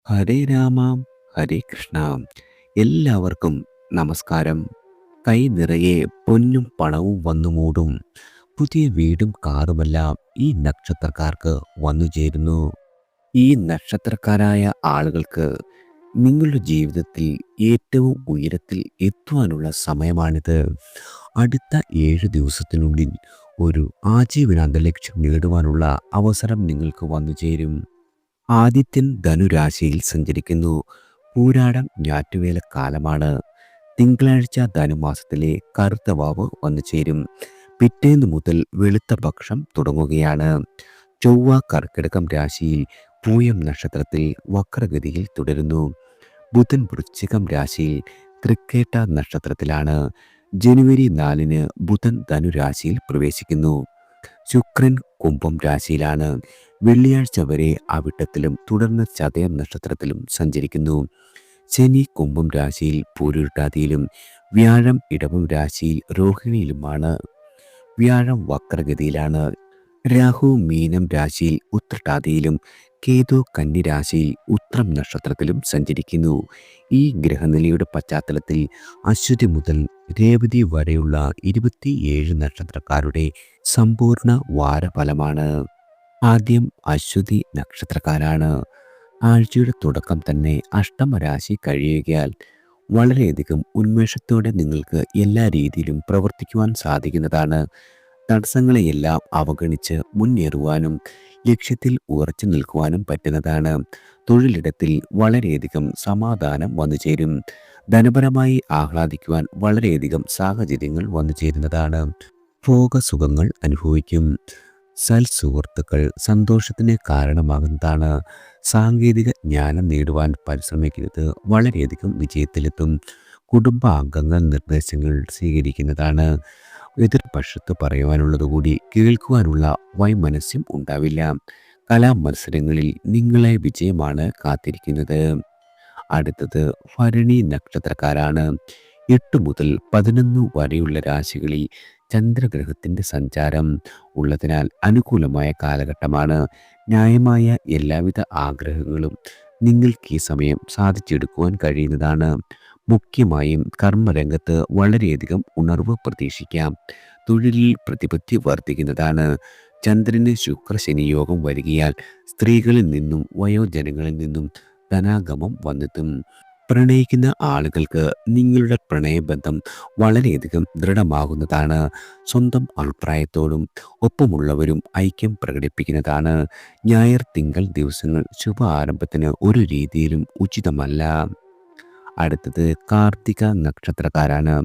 ഹരേ രാമ ഹരേ കൃഷ്ണ. എല്ലാവർക്കും നമസ്കാരം. കൈ നിറയെ പൊന്നും പണവും വന്നു മൂടും. പുതിയ വീടും കാറുമെല്ലാം ഈ നക്ഷത്രക്കാർക്ക് വന്നു ചേരുന്നു. ഈ നക്ഷത്രക്കാരായ ആളുകൾക്ക് നിങ്ങളുടെ ജീവിതത്തിൽ ഏറ്റവും ഉയരത്തിൽ എത്തുവാനുള്ള സമയമാണിത്. അടുത്ത 7 ദിവസത്തിനുള്ളിൽ ഒരു ആജീവനാന്ത ലക്ഷ്യം നേടുവാനുള്ള അവസരം നിങ്ങൾക്ക് വന്നു ചേരും. ആദിത്യൻ ധനുരാശിയിൽ സഞ്ചരിക്കുന്നു. പൂരാടം ഞാറ്റുവേല കാലമാണ്. തിങ്കളാഴ്ച ധനുമാസത്തിലെ കറുത്ത വാവ് വന്നു ചേരും. പിറ്റേന്ന് മുതൽ വെളുത്ത പക്ഷം തുടങ്ങുകയാണ്. ചൊവ്വ കർക്കിടകം രാശിയിൽ പൂയം നക്ഷത്രത്തിൽ വക്രഗതിയിൽ തുടരുന്നു. ബുധൻ വൃശ്ചികം രാശിയിൽ തൃക്കേട്ട നക്ഷത്രത്തിലാണ്. ജനുവരി 4-ന് ബുധൻ ധനുരാശിയിൽ പ്രവേശിക്കുന്നു. ശുക്രൻ കുംഭം രാശിയിലാണ്. വെള്ളിയാഴ്ച വരെ അവിട്ടത്തിലും തുടർന്ന് ചതയം നക്ഷത്രത്തിലും സഞ്ചരിക്കുന്നു. ശനി കുംഭം രാശിയിൽ പൂരുരുട്ടാതിയിലും വ്യാഴം ഇടവം രാശിയിൽ രോഹിണിയിലുമാണ്. വ്യാഴം വക്രഗതിയിലാണ്. രാഹു മീനം രാശിയിൽ ഉത്രട്ടാതിയിലും കേതു കന്നി രാശിയിൽ ഉത്രം നക്ഷത്രത്തിലും സഞ്ചരിക്കുന്നു. ഈ ഗ്രഹനിലയുടെ പശ്ചാത്തലത്തിൽ അശ്വതി മുതൽ രേവതി വരെയുള്ള 27 നക്ഷത്രക്കാരുടെ സമ്പൂർണ്ണ വാരഫലമാണ്. ആദ്യം അശ്വതി നക്ഷത്രക്കാരാണ്. ആഴ്ചയുടെ തുടക്കം തന്നെ അഷ്ടമരാശി കഴിയുകയാൽ വളരെയധികം ഉന്മേഷത്തോടെ നിങ്ങൾക്ക് എല്ലാ രീതിയിലും പ്രവർത്തിക്കുവാൻ സാധിക്കുന്നതാണ്. തടസ്സങ്ങളെയെല്ലാം അവഗണിച്ച് മുന്നേറുവാനും ലക്ഷ്യത്തിൽ ഉറച്ചു നിൽക്കുവാനും പറ്റുന്നതാണ്. തൊഴിലിടത്തിൽ വളരെയധികം സമാധാനം വന്നു ചേരും. ധനപരമായി ആഹ്ലാദിക്കുവാൻ വളരെയധികം സാഹചര്യങ്ങൾ വന്നു ചേരുന്നതാണ്. ഭോഗസുഖങ്ങൾ അനുഭവിക്കും. സുഹൃത്തുക്കൾ സന്തോഷത്തിന് കാരണമാകുന്നതാണ്. സാങ്കേതിക ജ്ഞാനം നേടുവാൻ പരിശ്രമിക്കുന്നത് വളരെയധികം വിജയത്തിലെത്തും. കുടുംബാംഗങ്ങൾ നിർദ്ദേശങ്ങൾ സ്വീകരിക്കുന്നതാണ്. എതിർപക്ഷത്ത് പറയുവാനുള്ളതുകൂടി കേൾക്കുവാനുള്ള വൈമനസ്യം ഉണ്ടാവില്ല. കലാമത്സരങ്ങളിൽ നിങ്ങളെ വിജയമാണ് കാത്തിരിക്കുന്നത്. അടുത്തത് ഭരണി നക്ഷത്രക്കാരാണ്. 8 മുതൽ 11 വരെയുള്ള രാശികളിൽ ചന്ദ്രഗ്രഹത്തിൻ്റെ സഞ്ചാരം ഉള്ളതിനാൽ അനുകൂലമായ കാലഘട്ടമാണ്. ന്യായമായ എല്ലാവിധ ആഗ്രഹങ്ങളും നിങ്ങൾക്ക് ഈ സമയം സാധിച്ചെടുക്കുവാൻ കഴിയുന്നതാണ്. മുഖ്യമായും കർമ്മരംഗത്ത് വളരെയധികം ഉണർവ് പ്രതീക്ഷിക്കാം. തൊഴിലിൽ പ്രതിപത്തി വർദ്ധിക്കുന്നതാണ്. ചന്ദ്രന് ശുക്രശനി യോഗം വരികയാൽ സ്ത്രീകളിൽ നിന്നും വയോജനങ്ങളിൽ നിന്നും ധനാഗമം വന്നെത്തും. പ്രണയിക്കുന്ന ആളുകൾക്ക് നിങ്ങളുടെ പ്രണയബന്ധം വളരെയധികം ദൃഢമാകുന്നതാണ്. സ്വന്തം അഭിപ്രായത്തോടും ഒപ്പമുള്ളവരും ഐക്യം പ്രകടിപ്പിക്കുന്നതാണ്. ഞായർ തിങ്കൾ ദിവസങ്ങൾ ശുഭ ആരംഭത്തിന് ഒരു രീതിയിലും ഉചിതമല്ല. അടുത്തത് കാർത്തിക നക്ഷത്രക്കാരാണ്.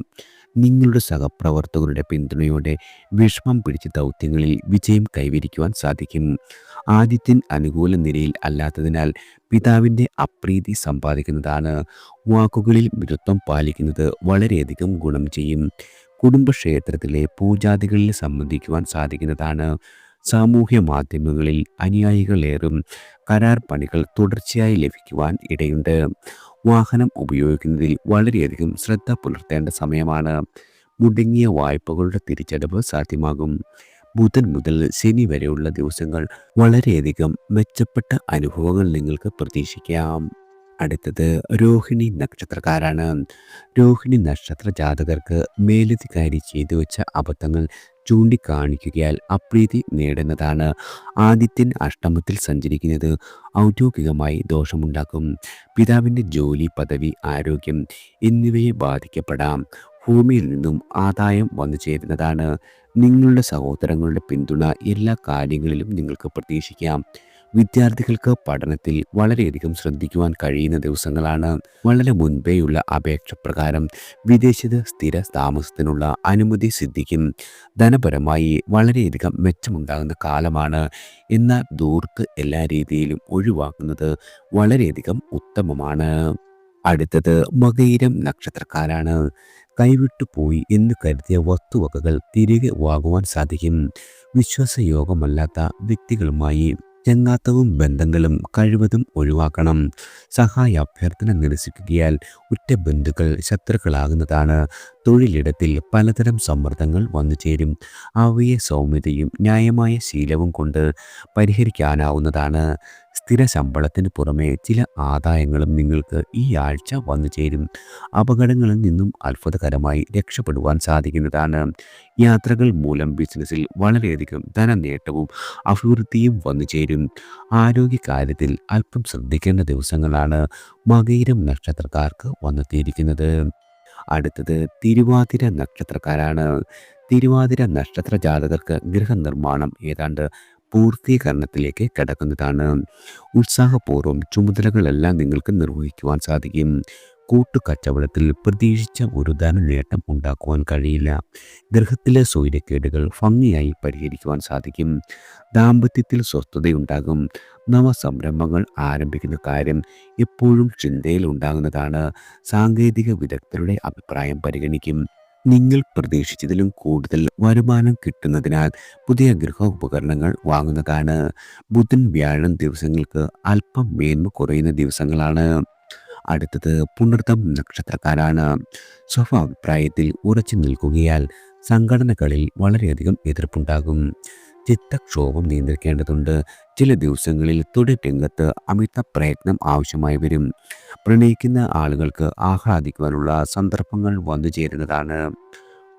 നിങ്ങളുടെ സഹപ്രവർത്തകരുടെ പിന്തുണയോടെ വിഷമം പിടിച്ച ദൗത്യങ്ങളിൽ വിജയം കൈവരിക്കുവാൻ സാധിക്കും. ആദിത്യൻ അനുകൂല നിലയിൽ അല്ലാത്തതിനാൽ പിതാവിൻ്റെ അപ്രീതി സമ്പാദിക്കുന്നതാണ്. വാക്കുകളിൽ മിതത്വം പാലിക്കുന്നത് വളരെയധികം ഗുണം ചെയ്യും. കുടുംബക്ഷേത്രത്തിലെ പൂജാദികളിൽ സംബന്ധിക്കുവാൻ സാധിക്കുന്നതാണ്. സാമൂഹ്യ മാധ്യമങ്ങളിൽ അനുയായികളേറും. കരാർ പണികൾ തുടർച്ചയായി ലഭിക്കുവാൻ ഇടയുണ്ട്. വാഹനം ഉപയോഗിക്കുന്നതിൽ വളരെയധികം ശ്രദ്ധ പുലർത്തേണ്ട സമയമാണ്. മുടങ്ങിയ വായ്പകളുടെ തിരിച്ചടവ് സാധ്യമാകും. ബുധൻ മുതൽ ശനി വരെയുള്ള ദിവസങ്ങൾ വളരെയധികം മെച്ചപ്പെട്ട അനുഭവങ്ങൾ നിങ്ങൾക്ക് പ്രതീക്ഷിക്കാം. അടുത്തത് രോഹിണി നക്ഷത്രക്കാരാണ്. രോഹിണി നക്ഷത്ര ജാതകർക്ക് മേലധികാരി ചെയ്തു വെച്ച അബദ്ധങ്ങൾ ചൂണ്ടിക്കാണിക്കുകയാൽ അപ്രീതി നേടുന്നതാണ്. ആദിത്യൻ അഷ്ടമത്തിൽ സഞ്ചരിക്കുന്നത് ഔദ്യോഗികമായി ദോഷമുണ്ടാക്കും. പിതാവിൻ്റെ ജോലി, പദവി, ആരോഗ്യം എന്നിവയെ ബാധിക്കപ്പെടാം. ഭൂമിയിൽ നിന്നും ആദായം വന്നു ചേരുന്നതാണ്. നിങ്ങളുടെ സഹോദരങ്ങളുടെ പിന്തുണ എല്ലാ കാര്യങ്ങളിലും നിങ്ങൾക്ക് പ്രതീക്ഷിക്കാം. വിദ്യാർത്ഥികൾക്ക് പഠനത്തിൽ വളരെയധികം ശ്രദ്ധിക്കുവാൻ കഴിയുന്ന ദിവസങ്ങളാണ്. വളരെ മുൻപേയുള്ള അപേക്ഷ പ്രകാരം വിദേശത്ത് സ്ഥിര താമസത്തിനുള്ള അനുമതി സിദ്ധിക്കും. ധനപരമായി വളരെയധികം മെച്ചമുണ്ടാകുന്ന കാലമാണ്. എന്നാൽ ദൂർത്ത് എല്ലാ രീതിയിലും ഒഴിവാക്കുന്നത് വളരെയധികം ഉത്തമമാണ്. അടുത്തത് മകയിരം നക്ഷത്രക്കാരാണ്. കൈവിട്ടു പോയി എന്ന് കരുതിയ വസ്തുവകകൾ തിരികെ വാങ്ങുവാൻ സാധിക്കും. വിശ്വാസയോഗമല്ലാത്ത വ്യക്തികളുമായി ചങ്ങാത്തവും ബന്ധങ്ങളും കഴിവതും ഒഴിവാക്കണം. സഹായ അഭ്യർത്ഥന നിരസിക്കുകയാൽ ഉറ്റ ബന്ധുക്കൾ ശത്രുക്കളാകുന്നതാണ്. തൊഴിലിടത്തിൽ പലതരം സമ്മർദ്ദങ്ങൾ വന്നു ചേരും. അവയെ സൗമ്യതയും ന്യായമായ ശീലവും കൊണ്ട് പരിഹരിക്കാനാവുന്നതാണ്. സ്ഥിര ശമ്പളത്തിന് പുറമെ ചില ആദായങ്ങളും നിങ്ങൾക്ക് ഈ ആഴ്ച വന്നു ചേരും. അപകടങ്ങളിൽ നിന്നും അത്ഭുതകരമായി രക്ഷപ്പെടുവാൻ സാധിക്കുന്നതാണ്. യാത്രകൾ മൂലം ബിസിനസ്സിൽ വളരെയധികം ധനനേട്ടവും അഭിവൃദ്ധിയും വന്നു ചേരും. ആരോഗ്യകാര്യത്തിൽ അല്പം ശ്രദ്ധിക്കേണ്ട ദിവസങ്ങളാണ് മകയിരം നക്ഷത്രക്കാർക്ക് വന്നെത്തിയിരിക്കുന്നത്. അടുത്തത് തിരുവാതിര നക്ഷത്രക്കാരാണ്. തിരുവാതിര നക്ഷത്ര ജാതകർക്ക് ഗൃഹനിർമ്മാണം ഏതാണ്ട് പൂർത്തീകരണത്തിലേക്ക് കടക്കുന്നതാണ്. ഉത്സാഹപൂർവ്വം ചുമതലകളെല്ലാം നിങ്ങൾക്ക് നിർവഹിക്കുവാൻ സാധിക്കും. കൂട്ടുകച്ചവടത്തിൽ പ്രതീക്ഷിച്ച ഒരു ധനനേട്ടം ഉണ്ടാക്കുവാൻ കഴിയില്ല. ഗൃഹത്തിലെ സൗകര്യക്കേടുകൾ ഭംഗിയായി പരിഹരിക്കുവാൻ സാധിക്കും. ദാമ്പത്യത്തിൽ സ്വസ്ഥതയുണ്ടാകും. നവസംരംഭങ്ങൾ ആരംഭിക്കുന്ന കാര്യം എപ്പോഴും ചിന്തയിൽ ഉണ്ടാകുന്നതാണ്. സാങ്കേതിക വിദഗ്ധരുടെ അഭിപ്രായം പരിഗണിക്കും. നിങ്ങൾ പ്രതീക്ഷിച്ചതിലും കൂടുതൽ വരുമാനം കിട്ടുന്നതിനാൽ പുതിയ ഗൃഹ ഉപകരണങ്ങൾ വാങ്ങുന്നതാണ്. ബുധൻ വ്യാഴം ദിവസങ്ങൾക്ക് അല്പം മേന്മ കുറയുന്ന ദിവസങ്ങളാണ്. അടുത്തത് പുണർതം നക്ഷത്രക്കാരാണ്. സ്വഭാഭിപ്രായത്തിൽ ഉറച്ചു നിൽക്കുകയാൽ സംഘടനകളിൽ വളരെയധികം എതിർപ്പുണ്ടാകും. ചിത്തക്ഷോഭം നിയന്ത്രിക്കേണ്ടതുണ്ട്. ചില ദിവസങ്ങളിൽ തൊഴിൽ രംഗത്ത് അമിത പ്രയത്നം ആവശ്യമായി വരും. പ്രണയിക്കുന്ന ആളുകൾക്ക് ആഹ്ലാദിക്കുവാനുള്ള സന്ദർഭങ്ങൾ വന്നു ചേരുന്നതാണ്.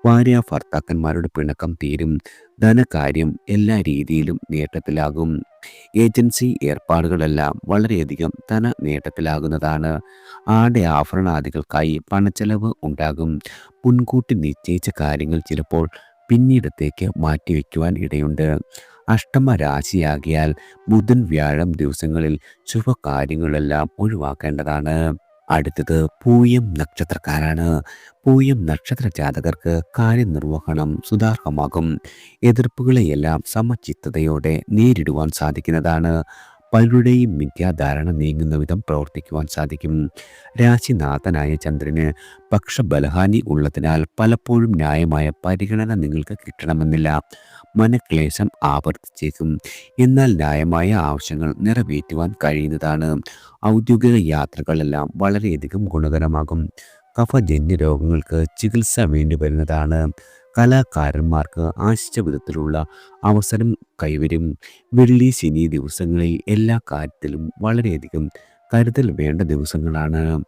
ഭാര്യ ഭർത്താക്കന്മാരുടെ പിണക്കം തീരും. ധനകാര്യം എല്ലാ രീതിയിലും നേട്ടത്തിലാകും. ഏജൻസി ഏർപ്പാടുകളെല്ലാം വളരെയധികം ധന നേട്ടത്തിലാകുന്നതാണ്. ആഭരണാദികൾക്കായി പണച്ചെലവ് ഉണ്ടാകും. മുൻകൂട്ടി നിശ്ചയിച്ച കാര്യങ്ങൾ ചിലപ്പോൾ പിന്നീടത്തേക്ക് മാറ്റിവെക്കുവാൻ ഇടയുണ്ട്. അഷ്ടമ രാശിയാകിയാൽ ബുധൻ വ്യാഴം ദിവസങ്ങളിൽ ശുഭകാര്യങ്ങളെല്ലാം ഒഴിവാക്കേണ്ടതാണ്. അടുത്തത് പൂയം നക്ഷത്രക്കാരാണ്. പൂയം നക്ഷത്ര ജാതകർക്ക് കാര്യനിർവഹണം സുതാർഹമാകും. എതിർപ്പുകളെയെല്ലാം സമചിത്തതയോടെ നേരിടുവാൻ സാധിക്കുന്നതാണ്. പലരുടെയും മിഥ്യാധാരണ നീങ്ങുന്ന വിധം പ്രവർത്തിക്കുവാൻ സാധിക്കും. രാശിനാഥനായ ചന്ദ്രന് പക്ഷബലഹാനി ഉള്ളതിനാൽ പലപ്പോഴും ന്യായമായ പരിഗണന നിങ്ങൾക്ക് കിട്ടണമെന്നില്ല. മനക്ലേശം ആവർത്തിച്ചേക്കും. എന്നാൽ ന്യായമായ ആവശ്യങ്ങൾ നിറവേറ്റുവാൻ കഴിയുന്നതാണ്. ഔദ്യോഗിക യാത്രകളെല്ലാം വളരെയധികം ഗുണകരമാകും. കഫജന്യ രോഗങ്ങൾക്ക് ചികിത്സ വേണ്ടി വരുന്നതാണ്. കലാകാരന്മാർക്ക് ആശിച്ച വിധത്തിലുള്ള അവസരം കൈവരും. വെള്ളി ശനി ദിവസങ്ങളിൽ എല്ലാ കാര്യത്തിലും വളരെയധികം കരുതൽ വേണ്ട ദിവസങ്ങളാണ്.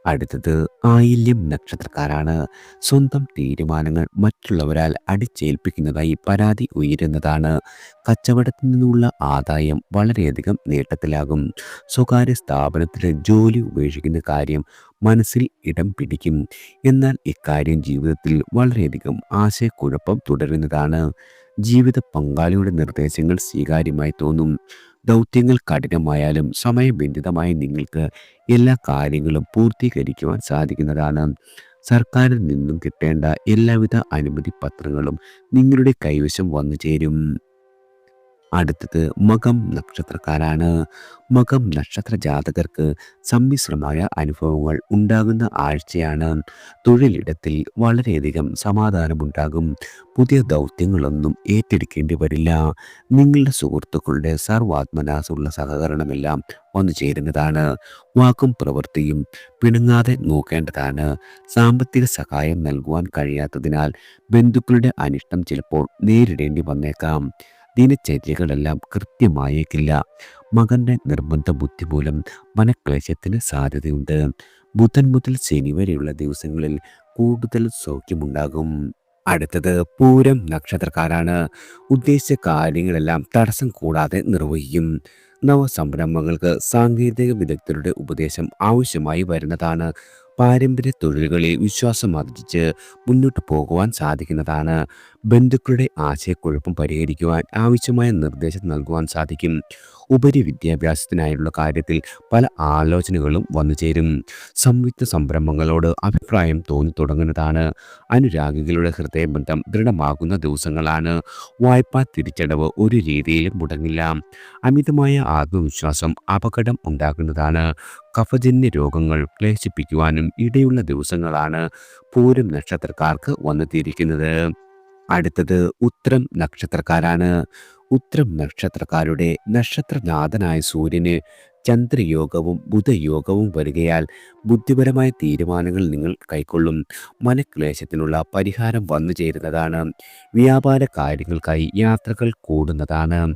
അടുത്തത് ആയില്യം നക്ഷത്രക്കാരാണ്. സ്വന്തം തീരുമാനങ്ങൾ മറ്റുള്ളവരാൽ അടിച്ചേൽപ്പിക്കുന്നതായി പരാതി ഉയരുന്നതാണ്. കച്ചവടത്തിൽ നിന്നുള്ള ആദായം വളരെയധികം നേട്ടത്തിലാകും. സ്വകാര്യ സ്ഥാപനത്തിലെ ജോലി ഉപേക്ഷിക്കുന്ന കാര്യം മനസ്സിൽ ഇടം പിടിക്കും. എന്നാൽ ഇക്കാര്യം ജീവിതത്തിൽ വളരെയധികം ആശയക്കുഴപ്പം തുടരുന്നതാണ്. ജീവിത പങ്കാളിയുടെ നിർദ്ദേശങ്ങൾ സ്വീകാര്യമായി തോന്നും. ദൗത്യങ്ങൾ കഠിനമായാലും സമയബന്ധിതമായി നിങ്ങൾക്ക് എല്ലാ കാര്യങ്ങളും പൂർത്തീകരിക്കുവാൻ സാധിക്കുന്നതാണ്. സർക്കാരിൽ നിന്നും കിട്ടേണ്ട എല്ലാവിധ അനുമതി പത്രങ്ങളും നിങ്ങളുടെ കൈവശം വന്നു ചേരും. അടുത്തത് മകം നക്ഷത്രക്കാരാണ്. മകം നക്ഷത്ര ജാതകർക്ക് സമ്മിശ്രമായ അനുഭവങ്ങൾ ഉണ്ടാകുന്ന ആഴ്ചയാണ്. തൊഴിലിടത്തിൽ വളരെയധികം സമാധാനമുണ്ടാകും. പുതിയ ദൗത്യങ്ങളൊന്നും ഏറ്റെടുക്കേണ്ടി വരില്ല. നിങ്ങളുടെ സുഹൃത്തുക്കളുടെ സർവാത്മനാസുള്ള സഹകരണമെല്ലാം വന്നു ചേരുന്നതാണ്. വാക്കും പ്രവൃത്തിയും പിണങ്ങാതെ നോക്കേണ്ടതാണ്. സാമ്പത്തിക സഹായം നൽകുവാൻ കഴിയാത്തതിനാൽ ബന്ധുക്കളുടെ അനിഷ്ടം ചിലപ്പോൾ നേരിടേണ്ടി വന്നേക്കാം. ദിനചര്യകളെല്ലാം കൃത്യമായേക്കില്ല. മകന്റെ നിർബന്ധ ബുദ്ധി മൂലം മനക്ലേശത്തിന് സാധ്യതയുണ്ട്. ബുധൻ മുതൽ ശനി വരെയുള്ള ദിവസങ്ങളിൽ കൂടുതൽ സൗഖ്യമുണ്ടാകും. അടുത്തത് പൂരം നക്ഷത്രക്കാരാണ്. ഉദ്ദേശിച്ച കാര്യങ്ങളെല്ലാം തടസ്സം കൂടാതെ നിർവഹിക്കും. നവസംരംഭങ്ങൾക്ക് സാങ്കേതിക വിദഗ്ധരുടെ ഉപദേശം ആവശ്യമായി വരുന്നതാണ്. പാരമ്പര്യ തൊഴിലുകളിൽ വിശ്വാസം ആർജിച്ച് മുന്നോട്ട് പോകുവാൻ സാധിക്കുന്നതാണ്. ബന്ധുക്കളുടെ ആശയക്കുഴപ്പം പരിഹരിക്കുവാൻ ആവശ്യമായ നിർദ്ദേശം നൽകുവാൻ സാധിക്കും. ഉപരി വിദ്യാഭ്യാസത്തിനായുള്ള കാര്യത്തിൽ പല ആലോചനകളും വന്നു ചേരും. സംയുക്ത സംരംഭങ്ങളോട് അഭിപ്രായം തോന്നി തുടങ്ങുന്നതാണ്. അനുരാഗികളുടെ ഹൃദയബന്ധം ദൃഢമാകുന്ന ദിവസങ്ങളാണ്. വായ്പാ തിരിച്ചടവ് ഒരു രീതിയിലും മുടങ്ങില്ല. അമിതമായ ആത്മവിശ്വാസം അപകടം ഉണ്ടാക്കുന്നതാണ്. കഫജന്യ രോഗങ്ങൾ ക്ലേശിപ്പിക്കുവാനും ഇടയുള്ള ദിവസങ്ങളാണ് പൂരം നക്ഷത്രക്കാർക്ക് വന്നെത്തിയിരിക്കുന്നത്. അടുത്തത് ഉത്രം നക്ഷത്രക്കാരാണ്. ഉത്രം നക്ഷത്രക്കാരുടെ നക്ഷത്രനാഥനായ സൂര്യന് ചന്ദ്രയോഗവും ബുധയോഗവും വരികയാൽ ബുദ്ധിപരമായ തീരുമാനങ്ങൾ നിങ്ങൾ കൈക്കൊള്ളും. മനക്ലേശത്തിനുള്ള പരിഹാരം വന്നു ചേരുന്നതാണ്. വ്യാപാര കാര്യങ്ങൾക്കായി യാത്രകൾ കൂടുന്നതാണ്.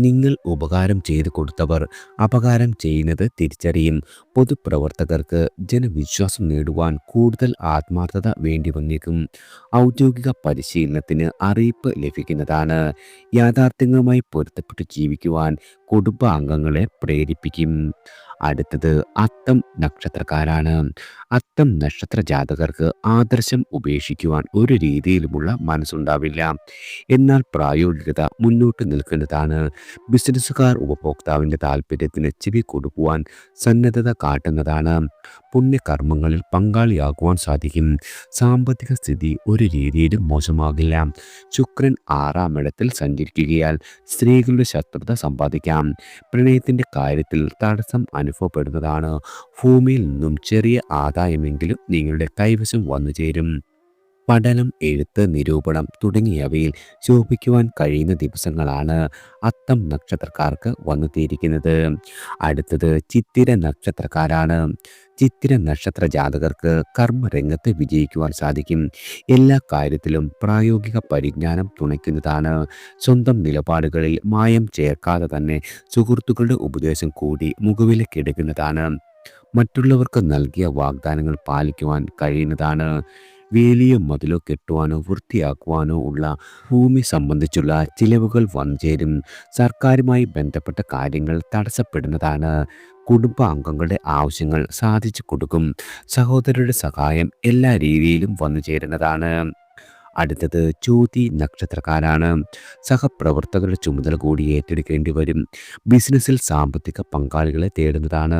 നിങ്ങൾ ഉപകാരം ചെയ്തു കൊടുത്തവർ അപകാരം ചെയ്യുന്നത് തിരിച്ചറിയും. പൊതുപ്രവർത്തകർക്ക് ജനവിശ്വാസം നേടുവാൻ കൂടുതൽ ആത്മാർത്ഥത വേണ്ടി വന്നേക്കും. ഔദ്യോഗിക പരിശീലനത്തിന് അറിയിപ്പ് ലഭിക്കുന്നതാണ്. യാഥാർത്ഥ്യങ്ങളുമായി പൊരുത്തപ്പെട്ട് ജീവിക്കുവാൻ കുടുംബാംഗങ്ങളെ പ്രേരിപ്പിക്കും. അടുത്തത് അത്തം നക്ഷത്രക്കാരാണ്. അത്തം നക്ഷത്ര ജാതകർക്ക് ആദർശം ഉപേക്ഷിക്കുവാൻ ഒരു രീതിയിലുമുള്ള മനസ്സുണ്ടാവില്ല. എന്നാൽ പ്രായോഗികത മുന്നോട്ട് നിൽക്കുന്നതാണ്. ബിസിനസ്സുകാർ ഉപഭോക്താവിൻ്റെ താല്പര്യത്തിന് ചെവി കൊടുക്കുവാൻ സന്നദ്ധത കാട്ടുന്നതാണ്. പുണ്യകർമ്മങ്ങളിൽ പങ്കാളിയാകുവാൻ സാധിക്കും. സാമ്പത്തിക സ്ഥിതി ഒരു രീതിയിലും മോശമാകില്ല. ശുക്രൻ 6-ാം ഇടത്തിൽ സഞ്ചരിക്കുകയാൽ സ്ത്രീകളുടെ ശത്രുത സമ്പാദിക്കാം. പ്രണയത്തിൻ്റെ കാര്യത്തിൽ തടസ്സം അനുഭവപ്പെടുന്നതാണ്. ഭൂമിയിൽ നിന്നും ചെറിയ ആദായമെങ്കിലും നിങ്ങളുടെ കൈവശം വന്നു ചേരും. പഠനം, എഴുത്ത്, നിരൂപണം തുടങ്ങിയവയിൽ ശോഭിക്കുവാൻ കഴിയുന്ന ദിവസങ്ങളാണ് അത്തം നക്ഷത്രക്കാർക്ക് വന്നെത്തിയിരിക്കുന്നത്. അടുത്തത് ചിത്തിര നക്ഷത്രക്കാരാണ്. ചിത്തിര നക്ഷത്ര ജാതകർക്ക് കർമ്മരംഗത്ത് വിജയിക്കുവാൻ സാധിക്കും. എല്ലാ കാര്യത്തിലും പ്രായോഗിക പരിജ്ഞാനം തുണയ്ക്കുന്നതാണ്. സ്വന്തം നിലപാടുകളിൽ മായം ചേർക്കാതെ തന്നെ സുഹൃത്തുക്കളുടെ ഉപദേശം കൂടി മുഖവിലക്കെടുക്കുന്നതാണ്. മറ്റുള്ളവർക്ക് നൽകിയ വാഗ്ദാനങ്ങൾ പാലിക്കുവാൻ കഴിയുന്നതാണ്. വേലിയോ മതിലോ കെട്ടുവാനോ വൃത്തിയാക്കുവാനോ ഉള്ള ഭൂമി സംബന്ധിച്ചുള്ള ചിലവുകൾ വന്നുചേരും. സർക്കാരുമായി ബന്ധപ്പെട്ട കാര്യങ്ങൾ തടസ്സപ്പെടുന്നതാണ്. കുടുംബാംഗങ്ങളുടെ ആവശ്യങ്ങൾ സാധിച്ചു കൊടുക്കും. സഹോദരരുടെ സഹായം എല്ലാ രീതിയിലും വന്നു ചേരുന്നതാണ്. അടുത്തത് ചോതി നക്ഷത്രക്കാരാണ്. സഹപ്രവർത്തകരുടെ ചുമതല കൂടി ഏറ്റെടുക്കേണ്ടി വരും. ബിസിനസ്സിൽ സാമ്പത്തിക പങ്കാളികളെ തേടുന്നതാണ്.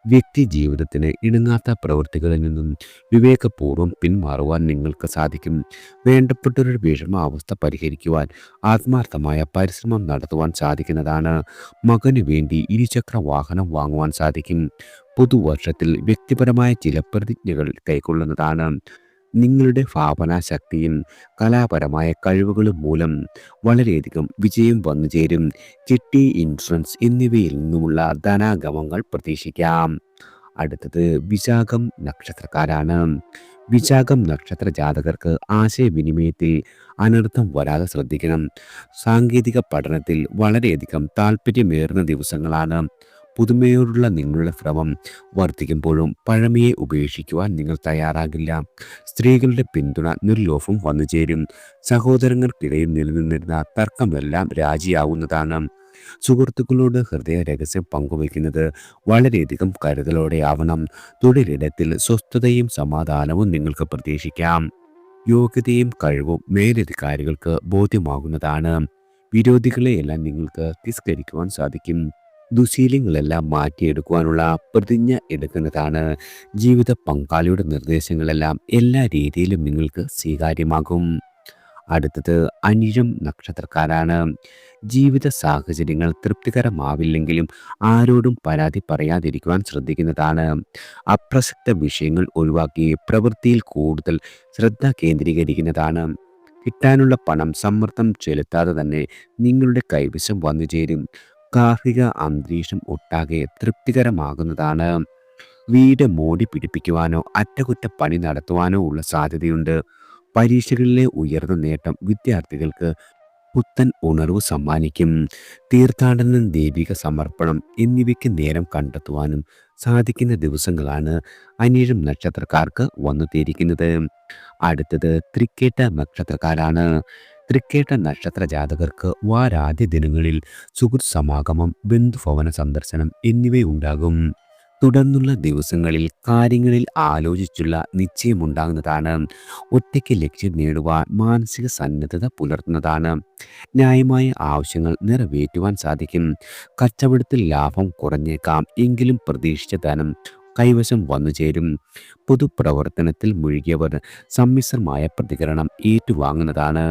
വ്യക്തി ജീവിതത്തിന് ഇണങ്ങാത്ത പ്രവൃത്തികളിൽ നിന്നും വിവേകപൂർവ്വം പിന്മാറുവാൻ നിങ്ങൾക്ക് സാധിക്കും. വേണ്ടപ്പെട്ടവരുടെ വിഷമാവസ്ഥ പരിഹരിക്കുവാൻ ആത്മാർത്ഥമായ പരിശ്രമം നടത്തുവാൻ സാധിക്കുന്നതാണ്. മകന് വേണ്ടി ഇരുചക്ര വാഹനം വാങ്ങുവാൻ സാധിക്കും. പുതുവർഷത്തിൽ വ്യക്തിപരമായ ചില പ്രതിജ്ഞകൾ കൈക്കൊള്ളുന്നതാണ്. നിങ്ങളുടെ ഭാവനാശക്തിയും കലാപരമായ കഴിവുകളും മൂലം വളരെയധികം വിജയം വന്നു ചേരും. ചിട്ടി, ഇൻഷുറൻസ് എന്നിവയിൽ നിന്നുമുള്ള ധനാഗമങ്ങൾ പ്രതീക്ഷിക്കാം. അടുത്തത് വിശാഖം നക്ഷത്രക്കാരാണ്. വിശാഖം നക്ഷത്ര ജാതകർക്ക് ആശയവിനിമയത്തിൽ അനർത്ഥം വരാതെ ശ്രദ്ധിക്കണം. സാങ്കേതിക പഠനത്തിൽ വളരെയധികം താല്പര്യമേറുന്ന ദിവസങ്ങളാണ്. പുതുമയോടുള്ള നിങ്ങളുടെ ഭ്രമം വർദ്ധിക്കുമ്പോഴും പഴമയെ ഉപേക്ഷിക്കുവാൻ നിങ്ങൾ തയ്യാറാകില്ല. സ്ത്രീകളുടെ പിന്തുണ നിർലോഭം വന്നു ചേരും. സഹോദരങ്ങൾക്കിടയിൽ നിലനിന്നിരുന്ന തർക്കമെല്ലാം രാജിയാവുന്നതാണ്. സുഹൃത്തുക്കളോട് ഹൃദയ രഹസ്യം പങ്കുവയ്ക്കുന്നത് വളരെയധികം കരുതലോടെ ആവണം. തൊഴിലിടത്തിൽ സ്വസ്ഥതയും സമാധാനവും നിങ്ങൾക്ക് പ്രതീക്ഷിക്കാം. യോഗ്യതയും കഴിവും മേലധികാരികൾക്ക് ബോധ്യമാകുന്നതാണ്. വിരോധികളെയെല്ലാം നിങ്ങൾക്ക് തിരസ്കരിക്കുവാൻ സാധിക്കും. ദുശീലങ്ങളെല്ലാം മാറ്റിയെടുക്കുവാനുള്ള പ്രതിജ്ഞ എടുക്കുന്നതാണ്. ജീവിത പങ്കാളിയുടെ നിർദ്ദേശങ്ങളെല്ലാം എല്ലാ രീതിയിലും നിങ്ങൾക്ക് സ്വീകാര്യമാകും. അടുത്തത് അനിഴം നക്ഷത്രക്കാരാണ്. ജീവിത സാഹചര്യങ്ങൾ തൃപ്തികരമാവില്ലെങ്കിലും ആരോടും പരാതി പറയാതിരിക്കുവാൻ ശ്രദ്ധിക്കുന്നതാണ്. അപ്രസക്ത വിഷയങ്ങൾ ഒഴിവാക്കി പ്രവൃത്തിയിൽ കൂടുതൽ ശ്രദ്ധ കേന്ദ്രീകരിക്കുന്നതാണ്. കിട്ടാനുള്ള പണം സമ്മർദ്ദം ചെലുത്താതെ തന്നെ നിങ്ങളുടെ കൈവശം വന്നു ചേരും. ഗാർഹിക അന്തരീക്ഷം ഒട്ടാകെ തൃപ്തികരമാകുന്നതാണ്. വീട് മോടി പിടിപ്പിക്കുവാനോ അറ്റകുറ്റപ്പണി നടത്തുവാനോ ഉള്ള സാധ്യതയുണ്ട്. പരീക്ഷകളിലെ ഉയർന്ന നേട്ടം വിദ്യാർത്ഥികൾക്ക് പുത്തൻ ഉണർവ് സമ്മാനിക്കും. തീർത്ഥാടനം, ദൈവിക സമർപ്പണം എന്നിവയ്ക്ക് നേരം കണ്ടെത്തുവാനും സാധിക്കുന്ന ദിവസങ്ങളാണ് അനിഴം നക്ഷത്രക്കാർക്ക് വന്നെത്തിയിരിക്കുന്നത്. അടുത്തത് തൃക്കേട്ട നക്ഷത്രക്കാരാണ്. തൃക്കേട്ട നക്ഷത്ര ജാതകർക്ക് വാരാദ്യ ദിനങ്ങളിൽ സുഹൃത്ത് സമാഗമം, ബന്ധുഭവന സന്ദർശനം എന്നിവയുണ്ടാകും. തുടർന്നുള്ള ദിവസങ്ങളിൽ കാര്യങ്ങളിൽ ആലോചിച്ചുള്ള നിശ്ചയമുണ്ടാകുന്നതാണ്. ഒറ്റയ്ക്ക് ലക്ഷ്യം നേടുവാൻ മാനസിക സന്നദ്ധത പുലർത്തുന്നതാണ്. ന്യായമായ ആവശ്യങ്ങൾ നിറവേറ്റുവാൻ സാധിക്കും. കച്ചവടത്തിൽ ലാഭം കുറഞ്ഞേക്കാം, എങ്കിലും പ്രതീക്ഷിച്ച ധനം കൈവശം വന്നു ചേരും. പൊതുപ്രവർത്തനത്തിൽ മുഴുകിയവർ സമ്മിശ്രമായ പ്രതികരണം ഏറ്റുവാങ്ങുന്നതാണ്.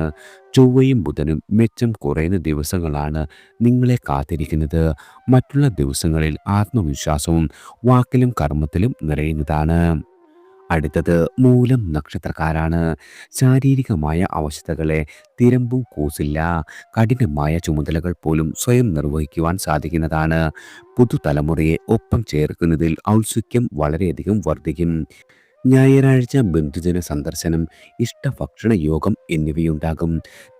ചൊവ്വയും ബുധനും മെച്ചം കുറയുന്ന ദിവസങ്ങളാണ് നിങ്ങളെ കാത്തിരിക്കുന്നത്. മറ്റുള്ള ദിവസങ്ങളിൽ ആത്മവിശ്വാസവും വാക്കിലും കർമ്മത്തിലും നിറയുന്നതാണ്. അടുത്തത് മൂലം നക്ഷത്രക്കാരാണ്. ശാരീരികമായ അവസ്ഥകളെ തിരമ്പും കൂസില്ല. കഠിനമായ ചുമതലകൾ പോലും സ്വയം നിർവഹിക്കുവാൻ സാധിക്കുന്നതാണ്. പുതുതലമുറയെ ഒപ്പം ചേർക്കുന്നതിൽ ഔത്സുക്യം വളരെയധികം വർദ്ധിക്കും. ഞായറാഴ്ച ബന്ധുജന സന്ദർശനം, ഇഷ്ടഭക്ഷണ യോഗം എന്നിവയുണ്ടാകും.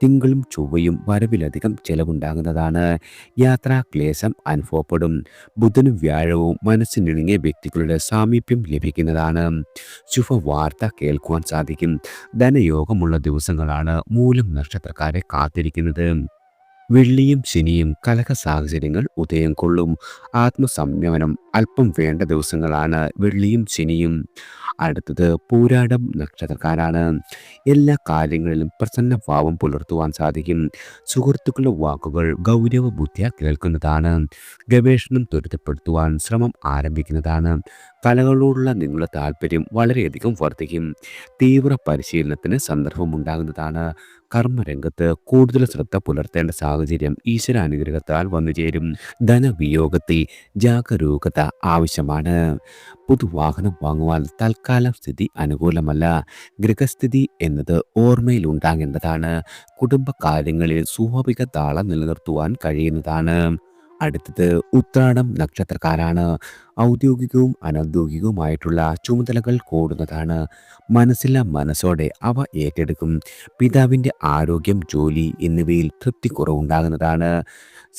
തിങ്കളും ചൊവ്വയും വരവിലധികം ചെലവുണ്ടാകുന്നതാണ്. യാത്രാക്ലേശം അനുഭവപ്പെടും. ബുധനും വ്യാഴവും മനസ്സിനിണങ്ങിയ വ്യക്തികളുടെ സാമീപ്യം ലഭിക്കുന്നതാണ്. ശുഭവാർത്ത കേൾക്കുവാൻ സാധിക്കും. ധനയോഗമുള്ള ദിവസങ്ങളാണ് മൂലം നക്ഷത്രക്കാരെ കാത്തിരിക്കുന്നത്. വെള്ളിയും ശനിയും കലഹ സാഹചര്യങ്ങൾ ഉദയം കൊള്ളും. ആത്മസംയമനം അല്പം വേണ്ട ദിവസങ്ങളാണ് വെള്ളിയും ശനിയും. അടുത്തത് പൂരാടം നക്ഷത്രക്കാരാണ്. എല്ലാ കാര്യങ്ങളിലും പ്രസന്നഭാവം പുലർത്തുവാൻ സാധിക്കും. സുഹൃത്തുക്കളുടെ വാക്കുകൾ ഗൗരവ ബുദ്ധിയ കേൾക്കുന്നതാണ്. ഗവേഷണം ത്വരിതപ്പെടുത്തുവാൻ ശ്രമം ആരംഭിക്കുന്നതാണ്. കലകളോടുള്ള നിങ്ങളുടെ താല്പര്യം വളരെയധികം വർദ്ധിക്കും. തീവ്ര പരിശീലനത്തിന് സന്ദർഭമുണ്ടാകുന്നതാണ്. കർമ്മരംഗത്ത് കൂടുതൽ ശ്രദ്ധ പുലർത്തേണ്ട സാഹചര്യം ഈശ്വരാനുഗ്രഹത്താൽ വന്നുചേരും. ധനവിയോഗത്തിൽ ജാഗരൂകത ആവശ്യമാണ്. പുതുവാഹനം വാങ്ങുവാൻ തൽക്കാലം സ്ഥിതി അനുകൂലമല്ല. ഗൃഹസ്ഥിതി എന്നത് ഓർമ്മയിൽ ഉണ്ടാകേണ്ടതാണ്. കുടുംബകാര്യങ്ങളിൽ സ്വാഭാവിക താളം നിലനിർത്തുവാൻ കഴിയുന്നതാണ്. അടുത്തത് ഉത്രാടം നക്ഷത്രക്കാരാണ്. ഔദ്യോഗികവും അനൗദ്യോഗികവുമായിട്ടുള്ള ചുമതലകൾ കൂടുന്നതാണ്. മനസ്സില്ല മനസ്സോടെ അവ ഏറ്റെടുക്കും. പിതാവിൻ്റെ ആരോഗ്യം, ജോലി എന്നിവയിൽ തൃപ്തി കുറവുണ്ടാകുന്നതാണ്.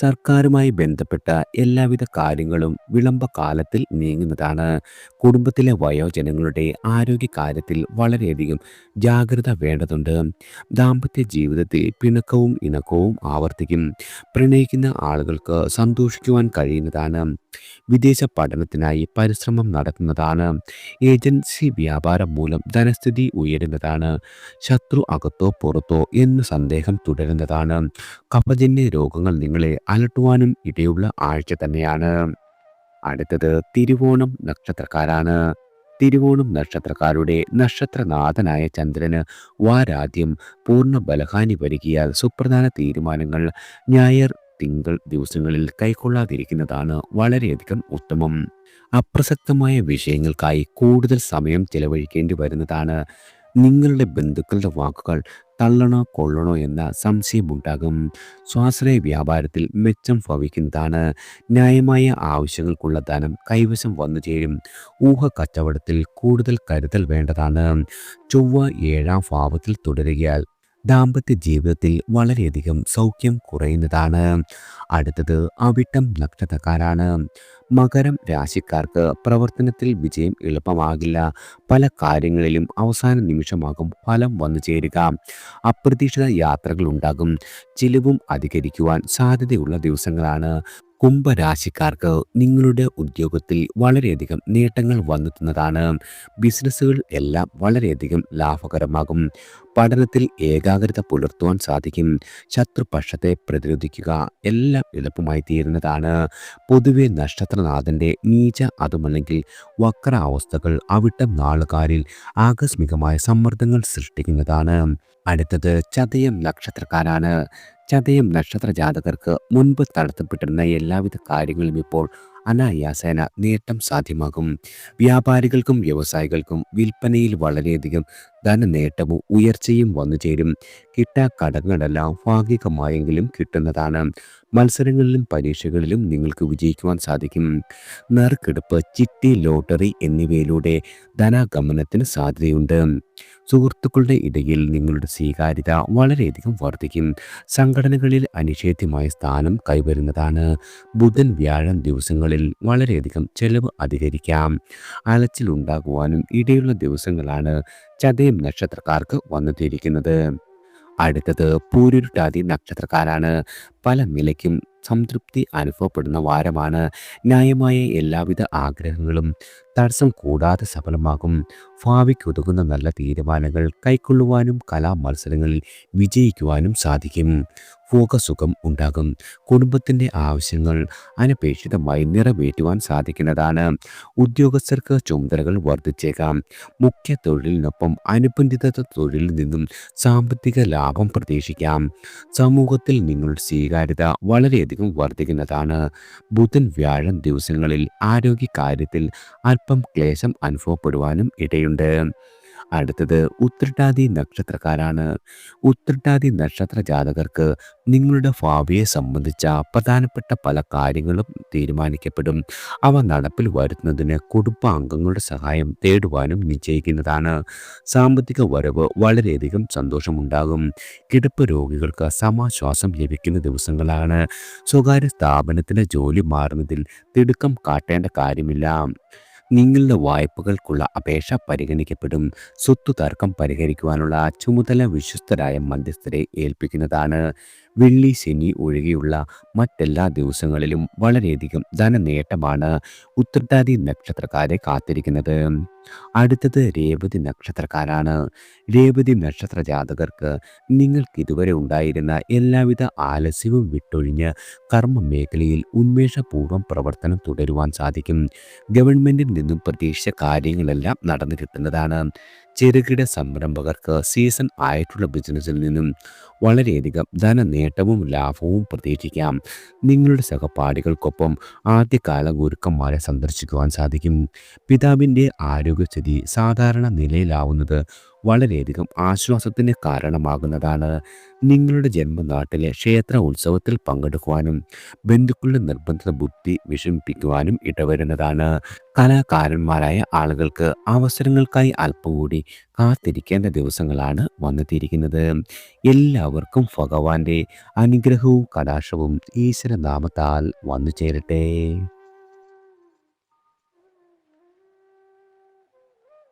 സർക്കാരുമായി ബന്ധപ്പെട്ട എല്ലാവിധ കാര്യങ്ങളും വിളംബകാലത്തിൽ നീങ്ങുന്നതാണ്. കുടുംബത്തിലെ വയോജനങ്ങളുടെ ആരോഗ്യകാര്യത്തിൽ വളരെയധികം ജാഗ്രത വേണ്ടതുണ്ട്. ദാമ്പത്യ ജീവിതത്തിൽ പിണക്കവും ഇണക്കവും ആവർത്തിക്കും. പ്രണയിക്കുന്ന ആളുകൾക്ക് സന്തോഷിക്കുവാൻ കഴിയുന്നതാണ്. വിദേശ പഠനത്തിനായി പരിശ്രമം നടത്തുന്നതാണ്. ഏജൻസി വ്യാപാരം മൂലം ധനസ്ഥിതി ഉയരുന്നതാണ്. ശത്രു അകത്തോ പുറത്തോ എന്ന് സന്ദേഹം തുടരുന്നതാണ്. കഫജന്യ രോഗങ്ങൾ നിങ്ങളെ അലട്ടുവാനും ഇടയുള്ള ആഴ്ച തന്നെയാണ്. അടുത്തത് തിരുവോണം നക്ഷത്രക്കാരാണ്. തിരുവോണം നക്ഷത്രക്കാരുടെ നക്ഷത്രനാഥനായ ചന്ദ്രന് വാരാദ്യം പൂർണ്ണ ബലഹാനി വരികിയാൽ സുപ്രധാന തീരുമാനങ്ങൾ ഞായർ തിങ്കൾ ദിവസങ്ങളിൽ കൈക്കൊള്ളാതിരിക്കുന്നതാണ് വളരെയധികം ഉത്തമം. അപ്രസക്തമായ വിഷയങ്ങൾക്കായി കൂടുതൽ സമയം ചെലവഴിക്കേണ്ടി വരുന്നതാണ്. നിങ്ങളുടെ ബന്ധുക്കളുടെ വാക്കുകൾ തള്ളണോ കൊള്ളണോ എന്ന സംശയമുണ്ടാകും. സ്വാശ്രയ വ്യാപാരത്തിൽ മെച്ചം ഭവിക്കുന്നതാണ്. ന്യായമായ ആവശ്യങ്ങൾക്കുള്ള ധനം കൈവശം വന്നു ചേരും. ഊഹ കച്ചവടത്തിൽ കൂടുതൽ കരുതൽ വേണ്ടതാണ്. ചൊവ്വ 7ാം ഭാവത്തിൽ തുടരുകയാൽ ദാമ്പത്യ ജീവിതത്തിൽ വളരെയധികം സൗഖ്യം കുറയുന്നതാണ്. അടുത്തത് അവിട്ടം നക്ഷത്രക്കാരാണ്. മകരം രാശിക്കാർക്ക് പ്രവർത്തനത്തിൽ വിജയം എളുപ്പമാകില്ല. പല കാര്യങ്ങളിലും അവസാന നിമിഷമാകും ഫലം വന്നു ചേരുക. അപ്രതീക്ഷിത യാത്രകൾ ഉണ്ടാകും. ചിലവും അധികരിക്കുവാൻ സാധ്യതയുള്ള ദിവസങ്ങളാണ്. കുംഭരാശിക്കാർക്ക് നിങ്ങളുടെ ഉദ്യോഗത്തിൽ വളരെയധികം നേട്ടങ്ങൾ വന്നെത്തുന്നതാണ്. ബിസിനസ്സുകൾ എല്ലാം വളരെയധികം ലാഭകരമാകും. പഠനത്തിൽ ഏകാഗ്രത പുലർത്തുവാൻ സാധിക്കും. ശത്രുപക്ഷത്തെ പ്രതിരോധിക്കുക എല്ലാം എളുപ്പമായി തീരുന്നതാണ്. പൊതുവെ നക്ഷത്രനാഥന്റെ നീച അതുമല്ലെങ്കിൽ വക്ര അവസ്ഥകൾ അവിട്ടം നാളുകാരിൽ ആകസ്മികമായ സമ്മർദ്ദങ്ങൾ സൃഷ്ടിക്കുന്നതാണ്. അടുത്തത് ചതയം നക്ഷത്രക്കാരാണ്. ചതയം നക്ഷത്ര ജാതകർക്ക് മുൻപ് തടസ്സപ്പെട്ടിരുന്ന എല്ലാവിധ കാര്യങ്ങളും ഇപ്പോൾ അനായാസേന നേട്ടം സാധ്യമാകും. വ്യാപാരികൾക്കും വ്യവസായികൾക്കും വിൽപ്പനയിൽ വളരെയധികം ധനനേട്ടവും ഉയർച്ചയും വന്നു ചേരും. കടങ്ങളെല്ലാം ഭാഗികമായെങ്കിലും കിട്ടുന്നതാണ്. മത്സരങ്ങളിലും പരീക്ഷകളിലും നിങ്ങൾക്ക് വിജയിക്കുവാൻ സാധിക്കും. നറുക്കെടുപ്പ്, ചിട്ടി, ലോട്ടറി എന്നിവയിലൂടെ ധനാഗമനത്തിന് സാധ്യതയുണ്ട്. സുഹൃത്തുക്കളുടെ ഇടയിൽ നിങ്ങളുടെ സ്വീകാര്യത വളരെയധികം വർദ്ധിക്കും. സംഘടനകളിൽ അനിഷേധ്യമായ സ്ഥാനം കൈവരുന്നതാണ്. ബുധൻ വ്യാഴം ദിവസങ്ങളിൽ വളരെയധികം ചെലവ് അധികരിക്കാം. അലച്ചിലുണ്ടാകുവാനും ഇടയുള്ള ദിവസങ്ങളാണ് ചതയം നക്ഷത്രക്കാർക്ക് വന്നെത്തിയിരിക്കുന്നത്. അടുത്തത് പൂരുരുട്ടാതി നക്ഷത്രക്കാരാണ്. പല നിലയ്ക്കും സംതൃപ്തി അനുഭവപ്പെടുന്ന വാരമാണ്. ന്യായമായ എല്ലാവിധ ആഗ്രഹങ്ങളും തടസ്സം കൂടാതെ സഫലമാകും. ഭാവിക്കുതകുന്ന നല്ല തീരുമാനങ്ങൾ കൈക്കൊള്ളുവാനും കലാമത്സരങ്ങളിൽ വിജയിക്കുവാനും സാധിക്കും. ഭോഗസുഖം ഉണ്ടാകും. കുടുംബത്തിൻ്റെ ആവശ്യങ്ങൾ അനപേക്ഷിതമായി നിറവേറ്റുവാൻ സാധിക്കുന്നതാണ്. ഉദ്യോഗസ്ഥർക്ക് ചുമതലകൾ വർദ്ധിച്ചേക്കാം. മുഖ്യ തൊഴിലിനൊപ്പം അനുബന്ധിത തൊഴിലിൽ നിന്നും സാമ്പത്തിക ലാഭം പ്രതീക്ഷിക്കാം. സമൂഹത്തിൽ നിങ്ങളുടെ സ്വീകാര്യത വളരെയധികം വർദ്ധിക്കുന്നതാണ്. ബുധൻ വ്യാഴം ദിവസങ്ങളിൽ ആരോഗ്യകാര്യത്തിൽ അല്പം ക്ലേശം അനുഭവപ്പെടുവാനും ഇടയുണ്ട്. അടുത്തത് ഉത്രട്ടാതി നക്ഷത്രക്കാരാണ്. ഉത്രട്ടാതി നക്ഷത്ര ജാതകർക്ക് നിങ്ങളുടെ ഭാവിയെ സംബന്ധിച്ച പ്രധാനപ്പെട്ട പല കാര്യങ്ങളും തീരുമാനിക്കപ്പെടും. അവ നടപ്പിൽ വരുത്തുന്നതിന് കുടുംബാംഗങ്ങളുടെ സഹായം തേടുവാനും നിശ്ചയിക്കുന്നതാണ്. സാമ്പത്തിക വരവ് വളരെയധികം സന്തോഷമുണ്ടാകും. കിടപ്പ് രോഗികൾക്ക് സമാശ്വാസം ലഭിക്കുന്ന ദിവസങ്ങളാണ്. സ്വകാര്യ സ്ഥാപനത്തിലെ ജോലി മാറുന്നതിൽ തിടുക്കം കാട്ടേണ്ട കാര്യമില്ല. നിങ്ങളുടെ വായ്പകൾക്കുള്ള അപേക്ഷ പരിഗണിക്കപ്പെടും. സ്വത്ത് തർക്കം പരിഹരിക്കുവാനുള്ള ചുമതല വിശ്വസ്തരായ മധ്യസ്ഥരെ ഏൽപ്പിക്കുന്നതാണ്. വെള്ളി ശനി ഒഴികെയുള്ള മറ്റെല്ലാ ദിവസങ്ങളിലും വളരെയധികം ധനനേട്ടമാണ് ഉത്രട്ടാതി നക്ഷത്രക്കാരെ കാത്തിരിക്കുന്നത്. അടുത്തത് രേവതി നക്ഷത്രക്കാരാണ്. രേവതി നക്ഷത്ര ജാതകർക്ക് നിങ്ങൾക്ക് ഇതുവരെ ഉണ്ടായിരുന്ന എല്ലാവിധ ആലസ്യവും വിട്ടൊഴിഞ്ഞ് കർമ്മ മേഖലയിൽ ഉന്മേഷപൂർവ്വം പ്രവർത്തനം തുടരുവാൻ സാധിക്കും. ഗവൺമെന്റിൽ നിന്നും പ്രതീക്ഷിച്ച കാര്യങ്ങളെല്ലാം നടന്നു കിട്ടുന്നതാണ്. ചെറുകിട സംരംഭകർക്ക് സീസൺ ആയിട്ടുള്ള ബിസിനസ്സിൽ നിന്നും വളരെയധികം ധനനേട്ടവും ലാഭവും പ്രതീക്ഷിക്കാം. നിങ്ങളുടെ സഹപാഠികൾക്കൊപ്പം ആദ്യകാല ഗുരുക്കന്മാരെ സന്ദർശിക്കുവാൻ സാധിക്കും. പിതാവിൻ്റെ ആരോഗ്യസ്ഥിതി സാധാരണ നിലയിലാവുന്നത് വളരെയധികം ആശ്വാസത്തിന് കാരണമാകുന്നതാണ്. നിങ്ങളുടെ ജന്മനാട്ടിലെ ക്ഷേത്ര ഉത്സവത്തിൽ പങ്കെടുക്കുവാനും ബന്ധുക്കളുടെ നിർബന്ധിത ബുദ്ധി വിഷമിപ്പിക്കുവാനും ഇടവരുന്നതാണ്. കലാകാരന്മാരായ ആളുകൾക്ക് അവസരങ്ങൾക്കായി അല്പം കൂടി കാത്തിരിക്കേണ്ട ദിവസങ്ങളാണ് വന്നെത്തിയിരിക്കുന്നത്. എല്ലാവർക്കും ഭഗവാന്റെ അനുഗ്രഹവും കടാക്ഷവും ഈശ്വരനാമത്താൽ വന്നു ചേരട്ടെ.